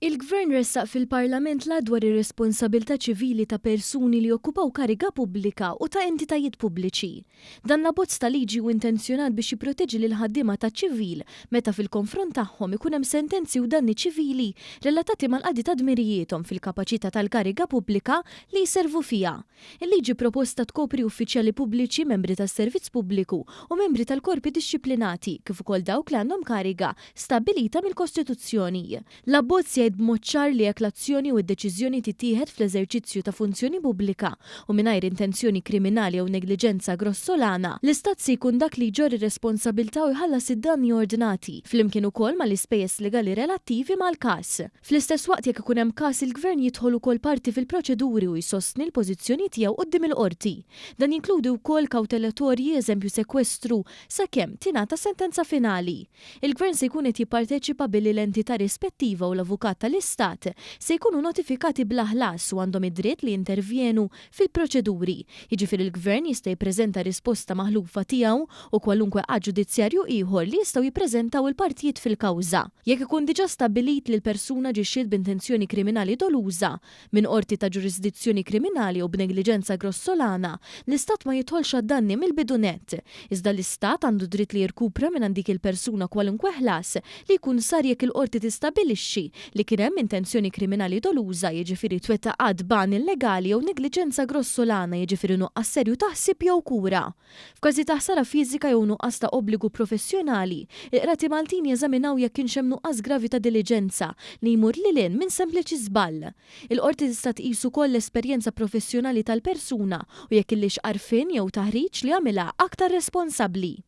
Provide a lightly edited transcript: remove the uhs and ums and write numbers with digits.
Il-Gvern ressaq fil-Parlament la dwar ir-responsabilità ċivili ta' persuni li okkupaw kariga pubblika u ta' entitajiet pubbliċi. Dan l-abbozz ta' liġi u intenzjonat biex jipproteġi lil ħaddiema ta' ċivil meta fil-konfront tagħhom ikun hemm sentenzi u danni ċivili relatati mal-qadi ta' dmirijietom fil-kapaċità tal-kariga pubblika li jservu fiha. Il-liġi proposta tkopri uffiċjali pubbliċi, membri tas-servizz pubbliku u membri tal-korpi dixxiplinati kif ukoll dawk li għandhom kariga stabbilita mill-Kostituzzjoni. L-abbozz jgħid b'mod ċar li jekk l-azzjoni u d-deċiżjoni titieħed fl-eżerċizzju ta' funzjoni pubblika u mingħajr intenzjoni kriminali jew negliġenza grossolana, l-Istat se jkun dak li jġorri responsabbiltà u jħallas id-danni ordinati, flimkien ukoll mal-ispejjeż legali relattivi mal-każ. Fl-istess waqt jekk ikun hemm każ il-Gvern jidħol ukoll parti fil-proċeduri u jsostni l-pożizzjoni tiegħu quddiem il-qorti. Dan jinkludi wkoll kawtelatorji, eżempju sekwestru, sakemm tingħata sentenza finali. Il-Gvern se jkun qed jipparteċipa billi l-entità rispettiva u l-avukat tal-Istat se jkunu notifikati bla ħlas u għandhom id-dritt li intervjenu fil-proċeduri. Jiġifieri il-Gvern jista' jippreżenta risposta maħlufa tiegħu u kwalunkwe qatt ġudizzjarju ieħor li jistgħu jippreżentaw il-partijiet fil-kawża. Jekk ikun diġà stabbilit li l-persuna ġixxiet b'intenzjoni kriminali doluża minn qorti ta' ġurisdizzjoni kriminali u b'negliġenza grossolana, l-Istat ma jidħolx għad-danni mill-bidu nett. Iżda l-Istat għandu dritt li jirkupra minn dik il-persuna kwalunkwe ħlas li jkun sar jekk il-qorti tistabbilixxi li kien hemm intenzjoni kriminali doluża, jiġifieri twettaqat ban illegali jew negliġenza grossolana, jiġifieri nuqqas serju ta' ħsieb jew kura. F'każi ta' ħsara fiżika jew nuqqas ta' obbligu professjonali, il-qrati Maltin jeżaminaw jekk kienx hemm nuqqas gravi ta' diligenza li jmur lil hinn minn sempliċi żball. Il-qorti tista' tqis ukoll l-esperjenza professjonali tal-persuna u jekk illix għarfien jew taħriġ li għamilha aktar responsabbli.